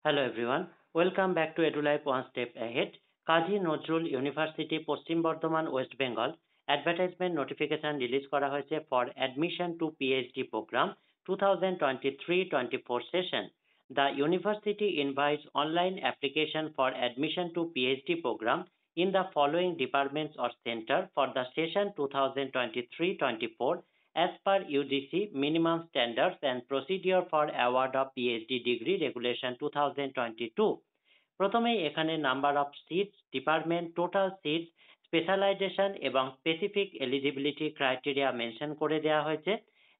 Hello everyone, welcome back to EduLife One Step Ahead. Kazi Nazrul University Paschim Bardhaman West Bengal advertisement notification release করা হয়েছে for admission to PhD program 2023-24 session. The university invites online application for admission to PhD program in the following departments or center for the session 2023-24 as per UGC minimum standards and procedure for award of PhD degree regulation 2022. প্রথমেই এখানে number of seats, department, total seats, specialization এবং specific eligibility criteria mention করে দেওয়া হয়েছে।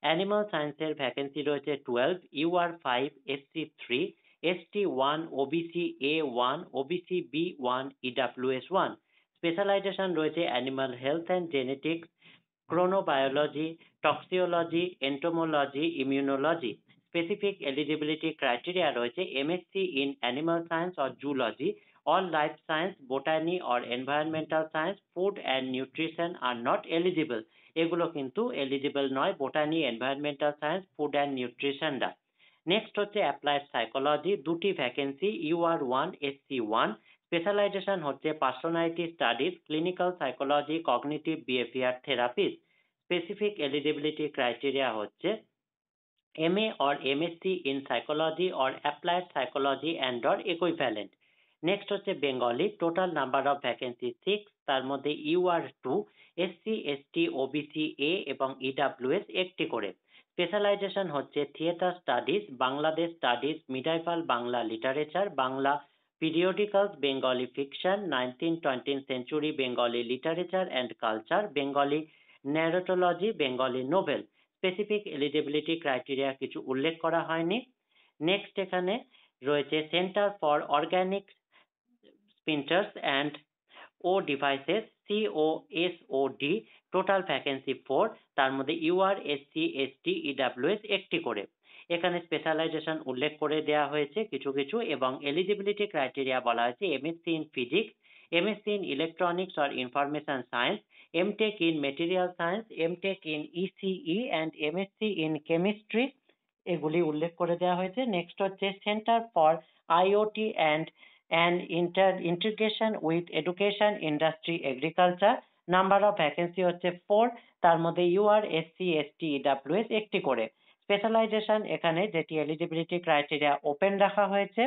Animal সায়েন্সের vacancy রয়েছে 12, UR 5, SC 3, ST 1, OBC A1, OBC B1, EWS 1। Specialisation রয়েছে animal health and genetics, chronobiology, toxicology, entomology, immunology. Specific eligibility criteria রয়েছে MSc in Animal Science or Zoology, or Life Science, Botany or Environmental Science, Food and Nutrition are not eligible. এগুলো কিন্তু eligible নয়, botany, environmental science, food and নিউট্রিশনরা। Next হচ্ছে applied psychology, দুটি vacancy, UR 1, SC 1। Specialisation হচ্ছে personality studies, clinical psychology, cognitive behaviour therapist. Specific eligibility criteria হচ্ছে MA or MSc in psychology or applied psychology and or equivalent. Next হচ্ছে Bengali, total number of vacancy 6, তার মধ্যে UR 2, SC, ST, OBC A এবং EWS একটি করে। Specialisation হচ্ছে theatre studies, Bangladesh studies, medieval Bangla literature, Bangla periodicals, Bengali fiction, 19th-20th century Bengali literature and culture, Bengali narratology, Bengali novel. Specific eligibility criteria কিছু উল্লেখ করা হয়নি। নেক্সট এখানে রয়েছে centre for organic spintronics and ও ডিভাইসেস, COSOD, টোটাল ভ্যাকেন্সি 4, তার মধ্যে UR, SC, ST, EWS একটি করে। এখানে স্পেশালাইজেশন উল্লেখ করে দেওয়া হয়েছে কিছু কিছু, এবং এলিজিবিলিটি ক্রাইটেরিয়া বলা হয়েছে MSc in Physics, MSc in Electronics or Information Science, MTech in Material Science, MTech in ECE and MSc in Chemistry, এগুলি উল্লেখ করে দেওয়া হয়েছে। নেক্সট হচ্ছে centre for IoT and integration with education, industry, agriculture, number of vacancy হচ্ছে 4, তার মধ্যে UR, SC, ST, EWS একটি করে। স্পেশালাইজেশন এখানে যেটি এলিজিবিলিটি ক্রাইটেরিয়া ওপেন রাখা হয়েছে।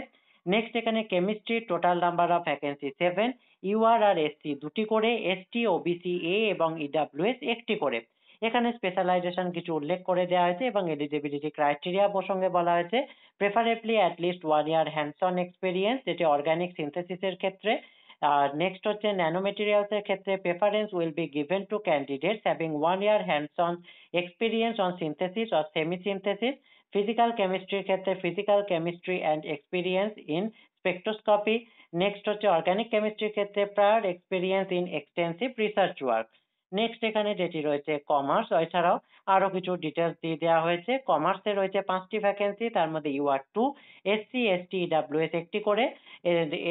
নেক্সট এখানে chemistry, total number of vacancy 7, UR আর SC দুটি করে, ST, OBC A এবং EWS একটি করে। এখানে স্পেশালাইজেশন কিছু উল্লেখ করে দেওয়া হয়েছে এবং এলিজিবিলিটি ক্রাইটেরিয়া প্রসঙ্গে বলা হয়েছে preferably at least 1 year hands on experience, যেটি অর্গানিক সিনথেসিসের ক্ষেত্রে। আর নেক্সট হচ্ছে ন্যানো মেটেরিয়ালসের ক্ষেত্রে preference will be given to candidates having 1 year hands on experience on synthesis or semi synthesis. Physical কেমিস্ট্রির ক্ষেত্রে physical chemistry and experience in spectroscopy. Next হচ্ছে অর্গানিক কেমিস্ট্রির ক্ষেত্রে prior experience in extensive research work. Next এখানে যেটি রয়েছে commerce, এছাড়াও আরো কিছু ডিটেলস দিয়ে দেওয়া হয়েছে। কমার্সে রয়েছে 5টি ভ্যাকেন্সি, তার মধ্যে UR 2, SC, ST, EWS একটি করে।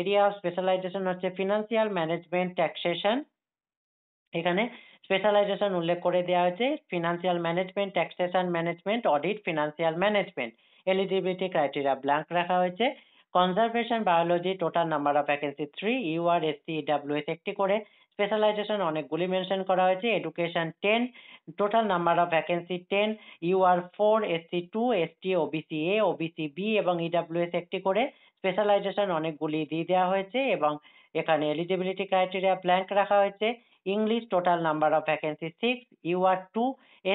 এরিয়া অফ স্পেশালাইজেশন হচ্ছে ফিনান্সিয়াল ম্যানেজমেন্ট, ট্যাক্সেশন। এখানে স্পেশালাইজেশন উল্লেখ করে দেওয়া হয়েছে financial management, taxation management, audit, financial management. Eligibility criteria blank রাখা হয়েছে। Conservation biology, total number of vacancy 3, UR, SC, EWS একটি করে। স্পেশালাইজেশন অনেকগুলি মেনশন করা হয়েছে। Education 10, total number of vacancy 10, UR 4, SC 2, ST, OBC A, OBC B এবং EWS একটি করে। স্পেশালাইজেশন অনেকগুলি দিয়ে দেওয়া হয়েছে এবং এখানে এলিজিবিলিটি ক্রাইটেরিয়া ব্ল্যাঙ্ক রাখা হয়েছে। English, total number of vacancy 6, UR 2,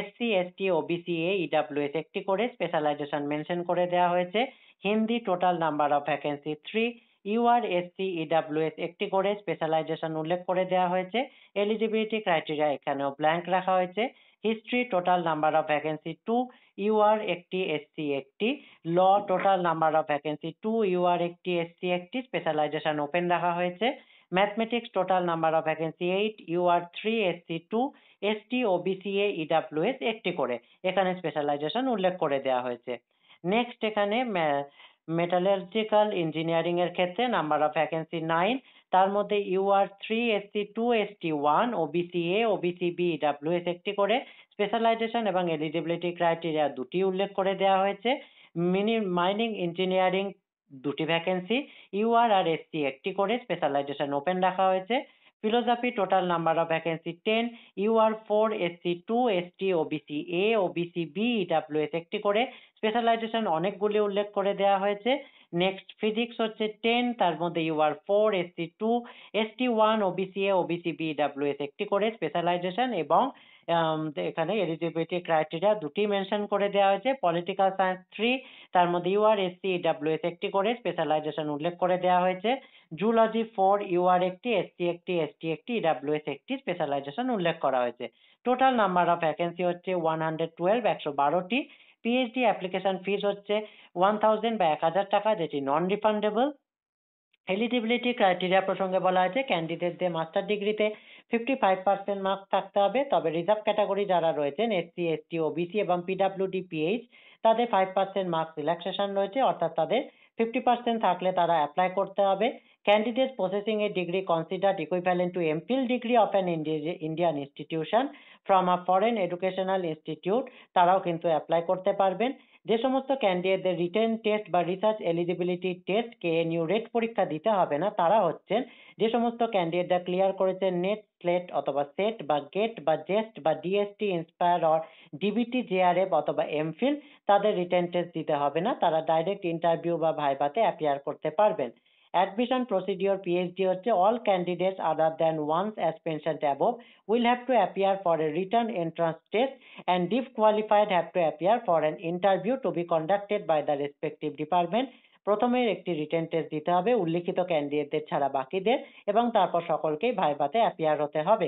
SC, ST, OBC A, EWS একটি করে। স্পেশালাইজেশন মেনশন করে দেওয়া হয়েছে। Hindi, total number of vacancy 3, UR, SC, EWS একটি করে। স্পেশালাইজেশন উল্লেখ করে দেওয়া হয়েছে। এলিজিবিলিটি ক্রাইটেরিয়া এখানেও ব্ল্যাঙ্ক রাখা হয়েছে। History, total number of vacancy 2, UR একটি, SC একটি। Law, total number of vacancy 2, UR একটি, SC একটি। স্পেশালাইজেশন ওপেন রাখা হয়েছে। Mathematics, total number of vacancy 8, UR 3, SC 2, ST, OBC A, EWS একটি করে। এখানে স্পেশালাইজেশন উল্লেখ করে দেওয়া হয়েছে। নেক্সট এখানে মেটালার্জিক্যাল ইঞ্জিনিয়ারিং এর ক্ষেত্রে নাম্বার অফ ভ্যাকেন্সি 9, তার মধ্যে UR 3, SC 2, ST 1, OBC A, OBC B, EWS একটি করে। স্পেশালাইজেশন এবং এলিজিবিলিটি ক্রাইটেরিয়া দুটি উল্লেখ করে দেওয়া হয়েছে। মাইনিং ইঞ্জিনিয়ারিং দুটি ভ্যাকেন্সি, ইউআর আর এসসি একটি করে, স্পেশালাইজেশন ওপেন রাখা হয়েছে। Philosophy total number of vacancy 10, UR 4, SC 2, ST, OBC A, OBC B, EWS একটি করে, স্পেশালাইজেশন অনেকগুলি উল্লেখ করে দেওয়া হয়েছে। নেক্সট ফিজিক্স হচ্ছে 10, তার মধ্যে UR 4, SC 2, ST 1, OBC A, OBC B, EWS একটি করে স্পেশালাইজেশন, এবং এখানে এলিজিবিলিটি ক্রাইটেরিয়া দুটি মেনশন করে দেওয়া হয়েছে। পলিটিক্যাল সায়েন্স 3, তার মধ্যে ইউআর, এসসি, ইডাব্লিউএস একটি করে স্পেশালাইজেশন উল্লেখ করে দেওয়া হয়েছে। জুলজি 4, ইউআর একটি, এসসি একটি, এসটি একটি, ইডাব্লিউএস একটি স্পেশালাইজেশন উল্লেখ করা হয়েছে। টোটাল নাম্বার অফ ভ্যাকেন্সি হচ্ছে 112, 112টি। পিএইচডি অ্যাপ্লিকেশন ফিস হচ্ছে 1000 বা 1000 টাকা, যেটি নন রিফান্ডেবল। এলিজিবিলিটি ক্রাইটেরিয়া প্রসঙ্গে বলা হয়েছে ক্যান্ডিডেটদের মাস্টার ডিগ্রিতে 55% মার্কস থাকতে হবে, তবে রিজার্ভ ক্যাটাগরি যারা রয়েছেন এসসি, এসটি, ওবিসি এবং পিডাব্লিউডি, পিএইচ, তাদের 5% মার্কস রিল্যাক্সেশন রয়েছে, অর্থাৎ তাদের 50% থাকলে তারা অ্যাপ্লাই করতে হবে। Candidate possessing a degree considered equivalent to MPhil degree of an Indian institution from a foreign educational institute, তারাও কিন্তু অ্যাপ্লাই করতে পারবেন। যে সমস্ত ক্যান্ডিডেটদের রিটেন টেস্ট বা রিসার্চ এলিজিবিলিটি টেস্ট কেএনইউ রেট পরীক্ষা দিতে হবে না, তারা হচ্ছেন যে সমস্ত ক্যান্ডিডেটরা ক্লিয়ার করেছেন নেট, স্লেট অথবা সেট বা গেট বা জেস্ট বা DST, INSPIRE or DBT, JRF অথবা এমফিল, তাদের রিটেন টেস্ট দিতে হবে না, তারা ডাইরেক্ট ইন্টারভিউ বা ভাইভাতে অ্যাপিয়ার করতে পারবেন। Admission procedure PhD হচ্ছে all candidates other than ones as mentioned above will have to appear for a written entrance test and if qualified have to appear for an interview to be conducted by the respective department. প্রথমে একটি written test দিতে হবে উল্লিখিত ক্যান্ডিডেটদের ছাড়া বাকিদের, এবং তারপর সকলকেই ভাইভাতে অ্যাপিয়ার হতে হবে।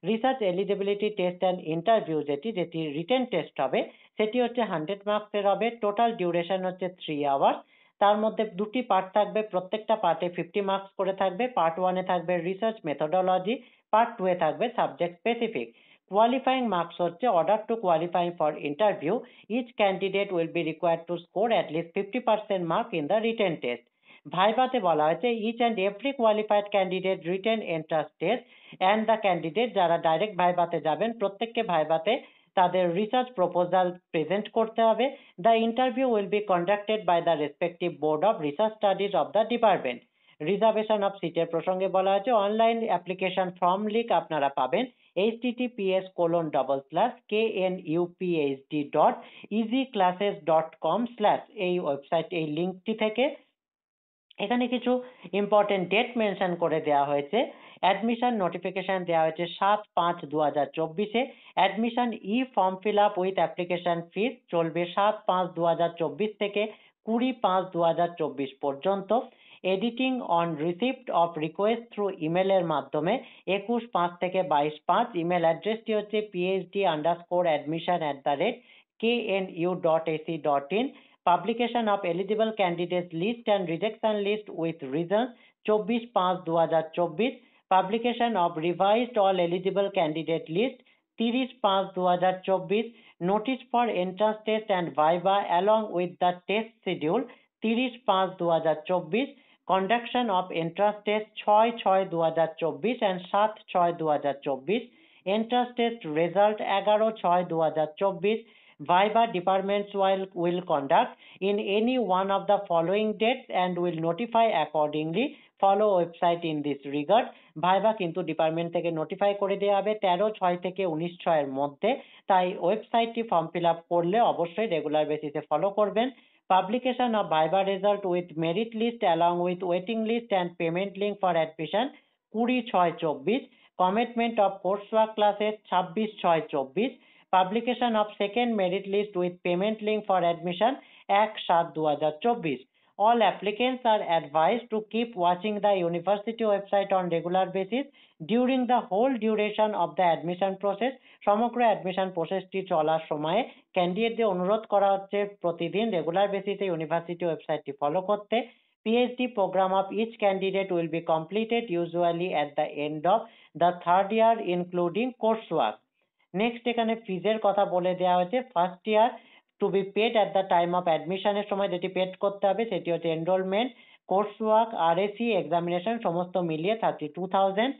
Research eligibility test and interview যেটি রিটেন টেস্ট হবে, সেটি হচ্ছে 100 মার্কসের হবে। টোটাল ডিউরেশন হচ্ছে 3 আওয়ার্স। তার মধ্যে দুটি পার্ট থাকবে, প্রত্যেকটা পার্টে 50 মার্কস করে থাকবে। পার্ট 1 এ থাকবে রিসার্চ মেথোডোলজি, পার্ট 2 এ থাকবে সাবজেক্ট স্পেসিফিক। কোয়ালিফাইং মার্কস হচ্ছে order to qualify for interview each candidate will be required to score at least 50% mark in the written test. ভাইভাতে বলা হয়েছে each and every qualified candidate written entrance test and the candidate, যারা direct ভাইভাতে যাবেন প্রত্যেককে ভাইভাতে তাদের research proposal present করতে হবে। The interview will be conducted by the respective board of research studies of the department. Reservation of সিটের প্রসঙ্গে বলা হয়েছে অনলাইন অ্যাপ্লিকেশন ফর্ম লিঙ্ক আপনারা পাবেন https://knupphd.easyclasses.com/ এই ওয়েবসাইট, এই লিঙ্কটি থেকে। এখানে কিছু ইম্পর্টেন্ট ডেট মেনশন করে দেওয়া হয়েছে। অ্যাডমিশন নোটিফিকেশন দেওয়া হয়েছে 7/5/2024-এ। Admission form fill up with application fees চলবে 7/5/2024 থেকে 20/5/2024 পর্যন্ত। Editing on receipt of request through ইমেলের মাধ্যমে 21/5 থেকে 22/5। ইমেল অ্যাড্রেসটি হচ্ছে phd_admission@knu.ac.in। Publication of eligible candidates list and rejection list with reasons 24/5/2024। Publication of revised all eligible candidate list 30/5/2024। Notice for entrance test and viva along with the test schedule 30/5/2024। Conduction of entrance test 6/6/2024 and 7/6/2024। Entrance test result 11/6/2024। Viva departments will conduct in any one of the following dates and will notify accordingly. Follow website in this regard. Viva কিন্তু department থেকে notify করে দেওয়া হবে 13/6 থেকে 19/6 এর মধ্যে, তাই ওয়েবসাইটটি ফর্ম ফিল আপ করলে অবশ্যই রেগুলার বেসিসে ফলো করবেন। Publication of viva result with merit list along with waiting list and payment link for admission 20/6/24। Commitment of course work classes 26/6/24। Publication of second merit list with payment link for admission 1/7/2024। All applicants are advised to keep watching the university website on regular basis during the whole duration of the admission process। সমগ্র admission প্রসেসটি চলার সময়ে ক্যান্ডিডেটদের অনুরোধ করা হচ্ছে প্রতিদিন regular বেসিসে university ওয়েবসাইটটি ফলো করতে। PhD program of each candidate will be completed usually at the end of the third year including coursework। Next এখানে ফিজের কথা বলে দেওয়া হয়েছে। First year to be paid at the time of অ্যাডমিশনের সময় যেটি পেড করতে হবে সেটি হচ্ছে enrolment, course work, RAC, examination সমস্ত মিলিয়ে 32,000।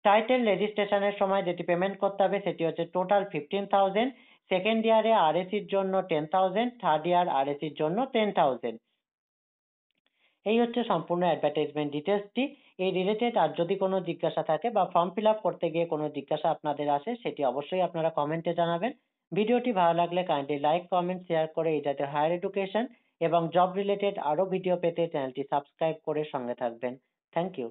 টাইটেল রেজিস্ট্রেশনের সময় যেটি পেমেন্ট করতে হবে সেটি হচ্ছে টোটাল 15,000। সেকেন্ড ইয়ারে আরএসির জন্য 10,000, থার্ড ইয়ার আরএসির জন্য 10,000। এই হচ্ছে সম্পূর্ণ অ্যাডভার্টাইজমেন্ট ডিটেলসটি। এই রিলেটেড আর যদি কোনো জিজ্ঞাসা থাকে বা ফর্ম ফিল আপ করতে গিয়ে কোনো জিজ্ঞাসা আপনাদের আসে সেটি অবশ্যই আপনারা কমেন্টে জানাবেন। ভিডিওটি ভালো লাগলে কাইন্ডলি লাইক, কমেন্ট, শেয়ার করে এই জাতীয় হায়ার এডুকেশন এবং জব রিলেটেড আরও ভিডিও পেতে চ্যানেলটি সাবস্ক্রাইব করে সঙ্গে থাকবেন। Thank you.